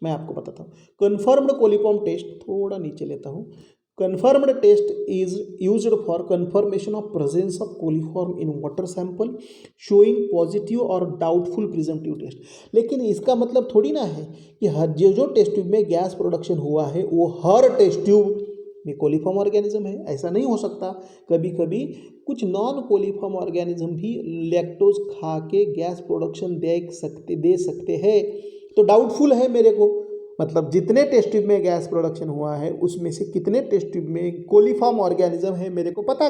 मैं आपको बताता हूँ। कन्फर्म्ड कोलिफॉर्म टेस्ट, थोड़ा नीचे लेता हूँ। Confirmed test is used for confirmation of presence of coliform in water sample showing positive और डाउटफुल प्रिजम्पटिव टेस्ट। लेकिन इसका मतलब थोड़ी ना है कि हर जो टेस्ट ट्यूब में गैस प्रोडक्शन हुआ है वो हर टेस्ट ट्यूब में कोलिफॉर्म ऑर्गेनिज्म है, ऐसा नहीं हो सकता। कभी कभी कुछ नॉन कोलिफॉर्म ऑर्गेनिज्म भी लैक्टोज खा के गैस प्रोडक्शन दे सकते हैं। तो डाउटफुल है मेरे को, मतलब जितने टेस्ट ट्यूब में गैस प्रोडक्शन हुआ है उसमें से कितने टेस्ट ट्यूब में कोलिफॉर्म ऑर्गेनिज्म है मेरे को पता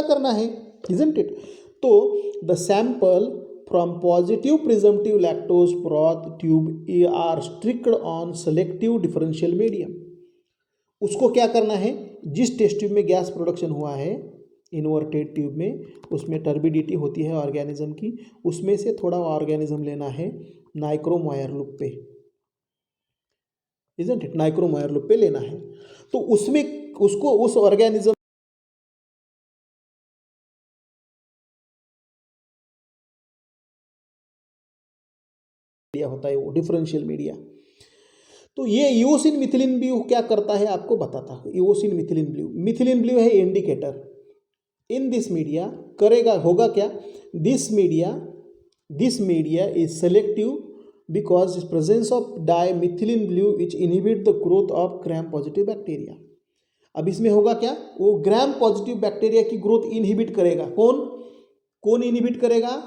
करना है, इजंट इट। तो the sample from positive presumptive lactose broth tube are streaked on selective differential medium. उसको क्या करना है, जिस टेस्ट ट्यूब में गैस प्रोडक्शन हुआ है इन्वर्टेड ट्यूब में, उसमें टर्बिडिटी होती है ऑर्गेनिज्म की, उसमें से थोड़ा ऑर्गेनिज्म लेना है नाइक्रोम वायर लूप पे, isn't it, nichrome wire loop पे लेना है। तो उसमें उसको उस ऑर्गेनिज्म होता है वो डिफरेंशियल मीडिया। तो ये ईओसिन मिथिलिन ब्लू क्या करता है आपको बताता हूँ। ईओसिन मिथिलिन ब्लू है इंडिकेटर इन दिस मीडिया, करेगा होगा क्या, this media is selective because presence of dimethylene blue which inhibit the growth of gram positive bacteria. अब इसमें होगा क्या, वो ग्राम पॉजिटिव बैक्टीरिया की ग्रोथ इनहिबिट करेगा। कौन इनहिबिट करेगा,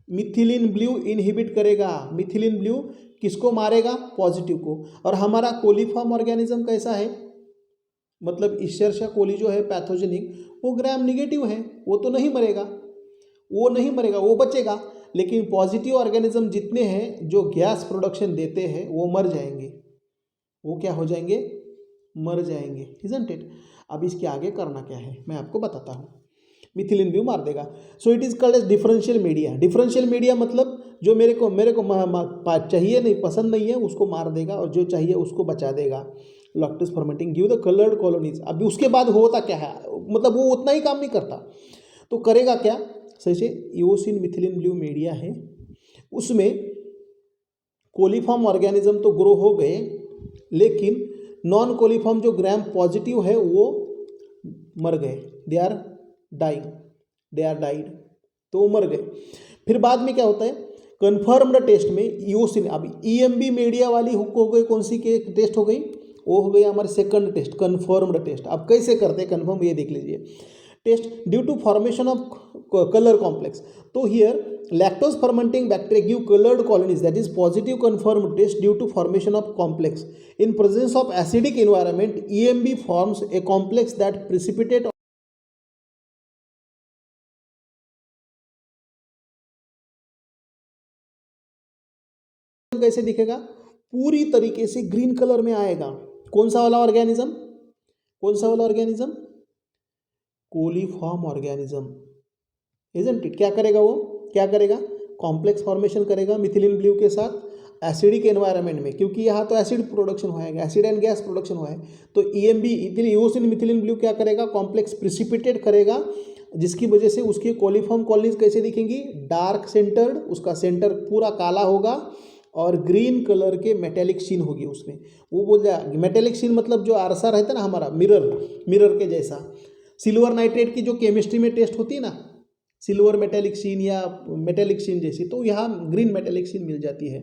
मिथिलिन ब्लू इनहिबिट करेगा। मिथिलिन ब्लू किसको मारेगा? पॉजिटिव को। और हमारा कोलीफॉर्म ऑर्गेनिज्म कैसा है? मतलब इश्चरशिया कोली जो है पैथोजेनिक, वो ग्राम निगेटिव है, वो तो नहीं मरेगा, वो नहीं मरेगा, वो बचेगा। लेकिन पॉजिटिव ऑर्गेनिज्म जितने हैं जो गैस प्रोडक्शन देते हैं वो मर जाएंगे। वो क्या हो जाएंगे? मर जाएंगे, इजंट इट। अब इसके आगे करना क्या है मैं आपको बताता हूँ। मिथिलिन ब्लू मार देगा। So it is called as differential media. Differential media मतलब जो मेरे को चाहिए नहीं, पसंद नहीं है, उसको मार देगा, और जो चाहिए उसको बचा देगा। Lactose fermenting give the coloured colonies. अभी उसके बाद होता क्या है, मतलब वो उतना ही काम नहीं करता, तो करेगा क्या? सही से ईओसिन मिथिलिन ब्लू मीडिया है, उसमें कोलीफॉर्म ऑर्गेनिज्म तो ग्रो हो गए, लेकिन नॉन कोलीफॉर्म जो ग्राम पॉजिटिव है वो मर गए। They are dying, they are died, तो वो मर गए। फिर बाद में क्या होता है? कन्फर्म्ड टेस्ट में ईओसिन, अब ईएमबी मीडिया वाली हुक हो गई, कौन सी के टेस्ट हो गई? वो हो गई हमारे सेकंड टेस्ट, कन्फर्म्ड टेस्ट। अब कैसे करते हैं कन्फर्म, ये देख लीजिए। Test due to formation of colour complex. तो here lactose fermenting bacteria give colored colonies, that is positive confirmed test due to formation of complex. In presence of acidic environment, EMB forms a complex that precipitate कैसे दिखेगा? पूरी तरीके से green colour में आएगा। कौन सा वाला ऑर्गेनिज्म? कौन सा वाला organism? Coliform organism, isn't it. क्या करेगा वो? क्या करेगा? कॉम्प्लेक्स फॉर्मेशन करेगा मिथिलिन ब्लू के साथ एसिडिक एनवायरनमेंट में, क्योंकि यहाँ तो एसिड प्रोडक्शन हुआ है, एसिड एंड गैस प्रोडक्शन हुआ है। तो ईएमबी ईओसिन मिथिलिन ब्लू क्या करेगा? कॉम्प्लेक्स प्रिसिपिटेट करेगा, जिसकी वजह से उसकी कोलीफॉर्म कॉलोनीज कैसे दिखेंगी? डार्क सेंटर्ड, उसका सेंटर पूरा काला होगा और ग्रीन कलर के मेटेलिक शीन होगी उसमें। वो बोल जाए मेटेलिक शीन मतलब जो आरसा रहता है ना हमारा, मिरर के जैसा। सिल्वर नाइट्रेट की जो केमिस्ट्री में टेस्ट होती है ना, सिल्वर मेटेलिक शीन या मेटेलिक शीन जैसी, तो यहाँ ग्रीन मेटेलिक शीन मिल जाती है।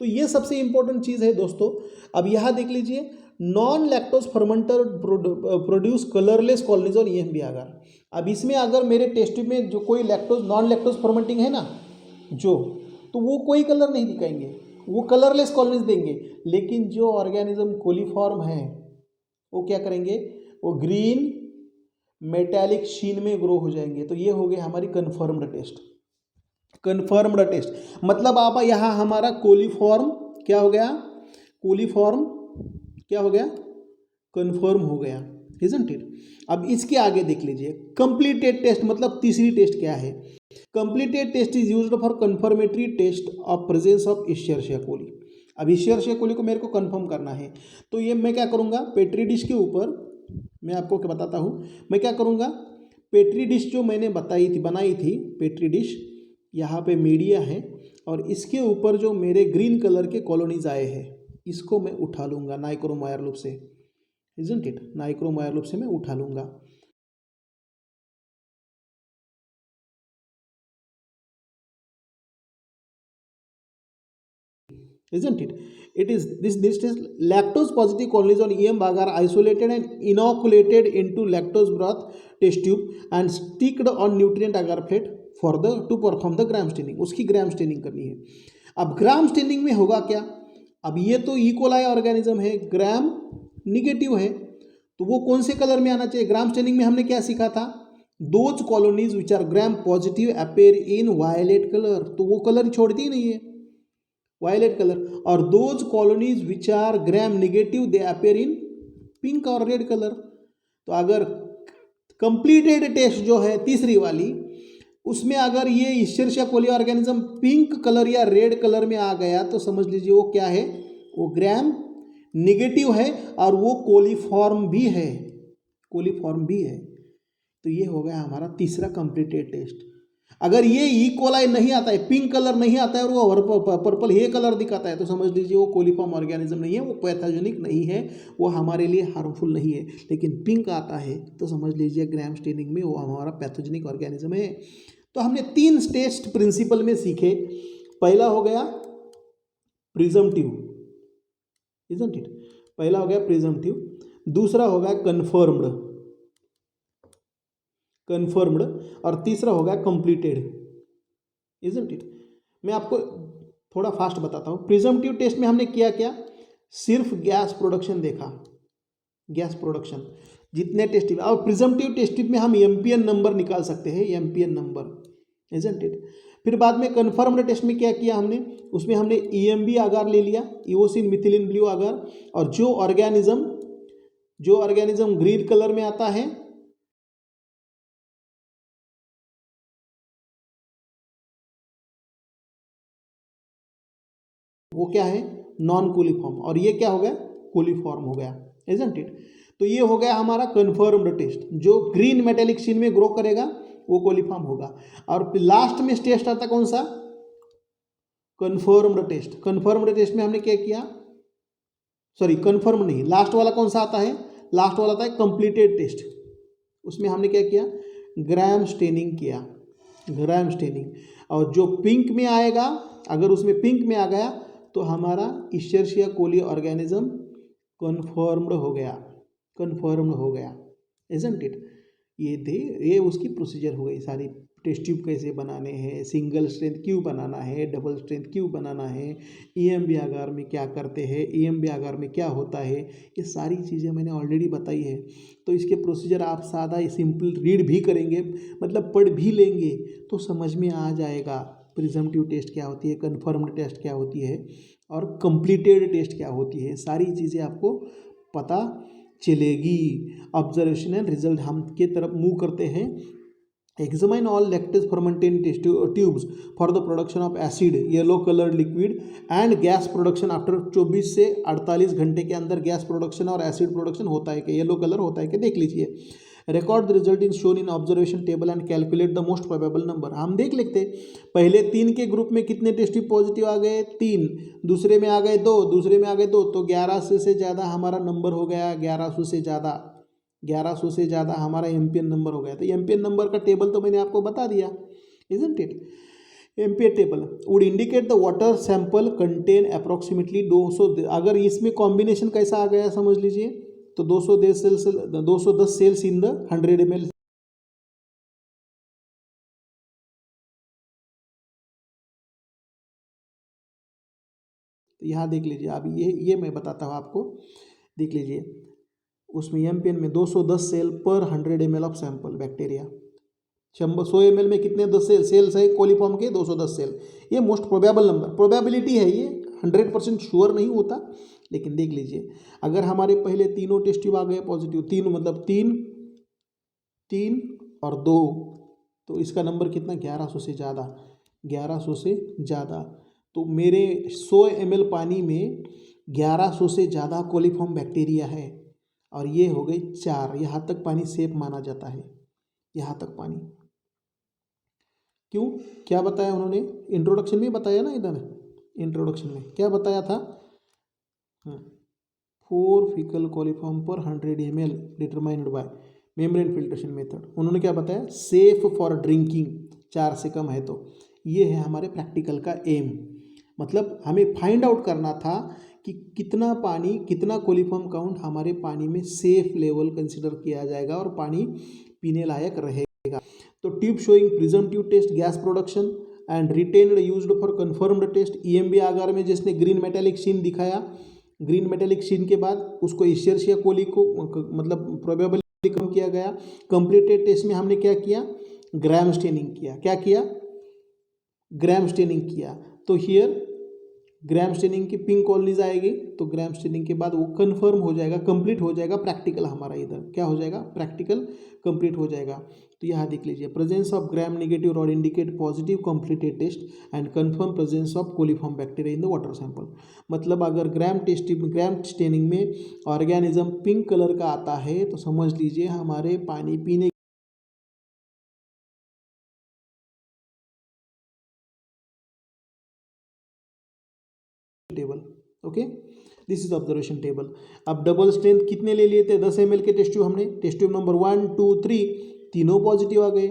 तो ये सबसे इंपॉर्टेंट चीज़ है दोस्तों। अब यहाँ देख लीजिए, non lactose fermenter produce colourless colonies on EMB agar. अब इसमें अगर मेरे टेस्ट में जो कोई लैक्टोज नॉन लैक्टोज फर्मेंटिंग है ना जो, तो वो कोई कलर नहीं दिखाएंगे, वो कलरलेस कॉलोनीज देंगे। लेकिन जो ऑर्गेनिज्म कोलीफॉर्म है वो क्या करेंगे? वो ग्रीन मेटालिक शीन में ग्रो हो जाएंगे। तो ये हो गया हमारी कन्फर्म्ड टेस्ट। कन्फर्म्ड टेस्ट मतलब आप यहाँ हमारा कोलीफॉर्म क्या हो गया? कोलीफॉर्म क्या हो गया? कन्फर्म हो गया, इजंट इट। अब इसके आगे देख लीजिए, कंप्लीटेड टेस्ट मतलब तीसरी टेस्ट क्या है? Completed test is used for confirmatory test of presence of Escherichia coli. अब इश्चरशिया कोली को मेरे को कंफर्म करना है, तो ये मैं क्या करूँगा? पेट्री डिश के ऊपर मैं आपको क्या बताता हूँ, मैं क्या करूँगा? पेट्री डिश जो मैंने बनाई थी पेट्री डिश, यहाँ पे मीडिया है और इसके ऊपर जो मेरे ग्रीन कलर के कॉलोनीज आए हैं, इसको मैं उठा लूँगा नाइक्रोमायर लूप से, इजंट इट। नाइक्रोमायर लूप से मैं उठा लूँगा। Isn't it? It is this is lactose positive colonies on EM bag are isolated and inoculated into lactose broth test tube and sticked on nutrient agar plate for the to perform the gram staining। उसकी gram staining करनी है। अब ग्राम staining में होगा क्या? अब ये तो इकोलाई ऑर्गेनिज्म है, ग्राम निगेटिव है, तो वो कौन से कलर में आना चाहिए? ग्राम स्टेनिंग में हमने क्या सीखा था? Those colonies which are gram positive appear in violet colour, तो वो कलर छोड़ती ही नहीं है, वायलेट कलर। और those colonies which are gram negative they appear in pink और रेड कलर। तो अगर कंप्लीटेड टेस्ट जो है तीसरी वाली, उसमें अगर ये इश्चरशिया कोली ऑर्गेनिज्म पिंक कलर या रेड कलर में आ गया तो समझ लीजिए वो क्या है? वो ग्राम नेगेटिव है और वो कोलीफॉर्म भी है, कोलीफॉर्म भी है। तो ये हो गया हमारा तीसरा कंप्लीटेड टेस्ट। अगर ये इकोलाई नहीं आता है, पिंक कलर नहीं आता है और वो पर्पल ये कलर दिखाता है, तो समझ लीजिए वो कोलीफॉर्म ऑर्गेनिज्म नहीं है, वो पैथोजेनिक नहीं है, वो हमारे लिए हार्मफुल नहीं है। लेकिन पिंक आता है तो समझ लीजिए ग्राम स्टेनिंग में वो हमारा पैथोजेनिक ऑर्गेनिज्म है। तो हमने 3 टेस्ट प्रिंसिपल में सीखे। पहला हो गया प्रिजम्पटिव, इजंट इट। पहला हो गया प्रिजम्पटिव, दूसरा हो गया कन्फर्म्ड और तीसरा हो गया कंप्लीटेड। Isn't it. मैं आपको थोड़ा फास्ट बताता हूँ। प्रिजम्पटिव टेस्ट में हमने किया क्या, सिर्फ गैस प्रोडक्शन देखा, गैस प्रोडक्शन जितने टेस्ट ट्यूब। और प्रिजम्पटिव टेस्ट ट्यूब में हम एम्पियर नंबर निकाल सकते हैं, एम्पियर नंबर, इजंट इट। फिर बाद में कन्फर्म्ड टेस्ट में क्या किया हमने, उसमें हमने ईएमबी आगार ले लिया, इओसिन मिथिलिन ब्लू आगार, और जो ऑर्गेनिज्म ग्रीन कलर में आता है वो क्या है, नॉन कोलिफॉर्म, और ये क्या हो गया, कोलिफॉर्म हो गया, इजंट इट। तो ये हो गया हमारा कन्फर्म्ड टेस्ट। जो ग्रीन मेटेलिक शीन में ग्रो करेगा वो कोलिफॉर्म होगा। और लास्ट में टेस्ट आता कौन सा, कन्फर्म्ड टेस्ट। कन्फर्म्ड टेस्ट में हमने क्या किया, सॉरी कन्फर्म नहीं, लास्ट वाला कौन सा आता है, लास्ट वाला आता है कंप्लीटेड टेस्ट। उसमें हमने क्या किया, ग्राम स्टेनिंग किया, ग्राम स्टेनिंग। और जो पिंक में आएगा, अगर उसमें पिंक में आ गया तो हमारा इशर्शिया कोली ऑर्गेनिज्म कन्फर्म्ड हो गया, कन्फर्म्ड हो गया, इजंट इट। ये उसकी प्रोसीजर हो गई सारी। टेस्ट ट्यूब कैसे बनाने हैं, सिंगल स्ट्रेंथ क्यों बनाना है, डबल स्ट्रेंथ क्यों बनाना है, ईएमबी आगार में क्या करते हैं, ईएमबी आगार में क्या होता है, ये सारी चीज़ें मैंने ऑलरेडी बताई है। तो इसके प्रोसीजर आप सादा सिंपल रीड भी करेंगे, मतलब पढ़ भी लेंगे तो समझ में आ जाएगा प्रिजम्पटिव टेस्ट क्या होती है, कन्फर्म्ड टेस्ट क्या होती है, और कंप्लीटेड टेस्ट क्या होती है। सारी चीज़ें आपको पता चलेगी। ऑब्जर्वेशन एंड रिजल्ट हम के तरफ मूव करते हैं। Examine all lactase fermented test tubes for the production of acid yellow coloured liquid and gas production after 24 से 48 घंटे के अंदर गैस प्रोडक्शन और एसिड प्रोडक्शन होता है कि येलो कलर होता है कि देख लीजिए। Record the result in shown in observation table and calculate the most probable number. हम देख लेते, पहले 3 के ग्रुप में कितने टेस्ट ट्यूब पॉजिटिव आ गए, 3, दूसरे में आ गए 2, दूसरे में आ गए 2, तो 1100 से ज़्यादा हमारा नंबर हो गया, 1100 से ज़्यादा, 1100 से ज़्यादा हमारा एम्पियर नंबर हो गया। तो एम्पियर नंबर का टेबल तो मैंने आपको बता दिया, isn't it. Ampere table would indicate the water sample contain approximately 200। अगर इसमें कॉम्बिनेशन कैसा आ गया समझ लीजिए, तो 210 सेल्स इन द 100 ml। तो यहाँ देख लीजिए, अब ये मैं बताता हूँ आपको, देख लीजिए उसमें एमपीएन में 210 सेल पर 100 ml of sample bacteria. 100 ml में कितने 10 सेल्स है कोलिफॉर्म के, 210 सेल। ये मोस्ट प्रोबेबल नंबर, प्रोबेबिलिटी है, ये 100% श्योर नहीं होता, लेकिन देख लीजिए अगर हमारे पहले तीनों टेस्ट ट्यूब आ गए पॉजिटिव, 3 मतलब 3 और 2, तो इसका नंबर कितना, 1100 से ज़्यादा, 1100 से ज़्यादा। तो मेरे 100 ml पानी में 1100 से ज़्यादा कोलिफॉर्म बैक्टीरिया है, और ये हो गई 4। यहाँ तक पानी सेफ माना जाता है, यहाँ तक पानी। क्यों, क्या बताया उन्होंने इंट्रोडक्शन में बताया ना, इधर इंट्रोडक्शन में क्या बताया था, 4 फीकल कोलिफॉर्म पर 100 ml determined bye membrane filtration method. उन्होंने क्या बताया, सेफ फॉर ड्रिंकिंग, 4 से कम है तो। ये है हमारे प्रैक्टिकल का एम, मतलब हमें फाइंड आउट करना था कि कितना पानी, कितना कोलिफॉर्म काउंट हमारे पानी में सेफ लेवल कंसिडर किया जाएगा और पानी पीने लायक रहेगा। तो tube showing presumptive test gas production and retained used for confirmed test. EMB agar में जिसने ग्रीन मेटेलिक शीन दिखाया, ग्रीन मेटेलिक शीन के बाद उसको इशर्शिया कोली को मतलब प्रोबेबली कम किया गया। कंप्लीटेड टेस्ट में हमने क्या किया, ग्राम स्टेनिंग किया। क्या किया, ग्राम स्टेनिंग किया। तो हियर ग्राम स्टेनिंग की पिंक कॉलोनीज आएगी, तो ग्राम स्टेनिंग के बाद वो कंफर्म हो जाएगा, कंप्लीट हो जाएगा प्रैक्टिकल। हमारा इधर क्या हो जाएगा, प्रैक्टिकल कंप्लीट हो जाएगा। तो यहाँ देख लीजिए, presence of gram negative rod indicate positive completed test and confirm presence of coliform bacteria in the water sample. मतलब अगर ग्राम स्टेनिंग में ऑर्गेनिज्म पिंक कलर का आता है तो समझ लीजिए हमारे पानी पीने table. Okay, this is observation table. अब डबल स्ट्रेंथ कितने ले लिए थे, 10 ml के टेस्ट ट्यूब हमने, टेस्ट ट्यूब नंबर 1 2 3 तीनों पॉजिटिव आ गए,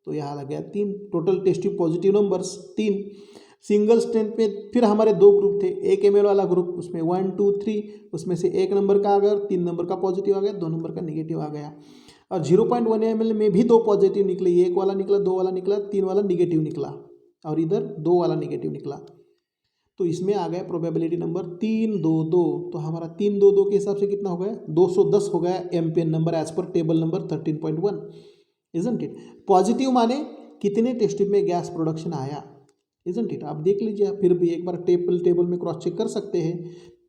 तो यहाँ लग गया 3। Total test tube positive numbers 3। Single strength में फिर हमारे 2 ग्रुप थे, 1 ml वाला ग्रुप, उसमें 1 2 3, उसमें से 1 नंबर का आ गया और 3 नंबर का पॉजिटिव आ गया, 2 नंबर का निगेटिव आ गया। और 0.1 ml में भी 2 पॉजिटिव निकले, 1 वाला निकला, 2 वाला निकला, 3 वाला निगेटिव निकला। और इधर 2 वाला नेगेटिव निकला, तो इसमें आ गया प्रोबेबिलिटी नंबर 322। तो हमारा 322 के हिसाब से कितना हो गया, 210 हो गया ampere number as per table number 13.1, isn't it. Positive माने कितने टेस्ट ट्यूब में गैस प्रोडक्शन आया, इजंट इट। आप देख लीजिए, फिर भी एक बार टेबल में क्रॉस चेक कर सकते हैं।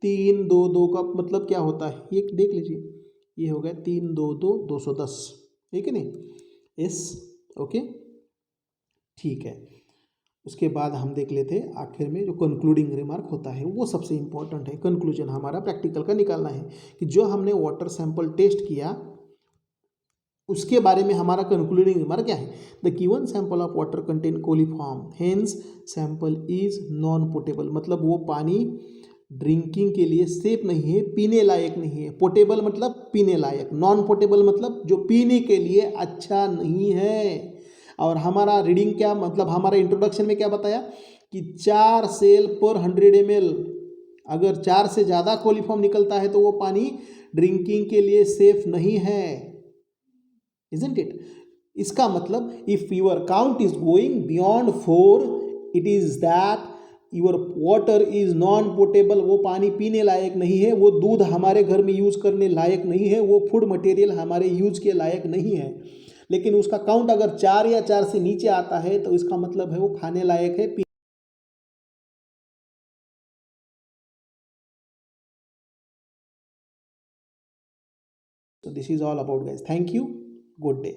322 का मतलब क्या होता है, ये देख लीजिए, ये हो गया 322 210, ठीक है नहीं, यस, ओके, ठीक है। उसके बाद हम देख लेते हैं आखिर में जो कंक्लूडिंग रिमार्क होता है, वो सबसे इंपॉर्टेंट है। कंक्लूजन हमारा प्रैक्टिकल का निकालना है कि जो हमने वाटर सैंपल टेस्ट किया उसके बारे में हमारा कंक्लूडिंग रिमार्क क्या है। The given sample of water contain coliform, hence sample is non potable, मतलब वो पानी ड्रिंकिंग के लिए सेफ नहीं है, पीने लायक नहीं है। पोटेबल मतलब पीने लायक, नॉन पोटेबल मतलब जो पीने के लिए अच्छा नहीं है। और हमारा रीडिंग क्या, मतलब हमारा इंट्रोडक्शन में क्या बताया कि 4 सेल पर 100 ml, अगर 4 से ज़्यादा कोलिफॉर्म निकलता है तो वो पानी ड्रिंकिंग के लिए सेफ नहीं है, isn't it? इसका मतलब if your count is going beyond 4, it is that your water is non potable, वो पानी पीने लायक नहीं है, वो दूध हमारे घर में यूज करने लायक नहीं है, वो फूड मटेरियल हमारे यूज के लायक नहीं है। लेकिन उसका काउंट अगर 4 या 4 से नीचे आता है तो इसका मतलब है वो खाने लायक है। So this is all about guys. Thank you. Good day.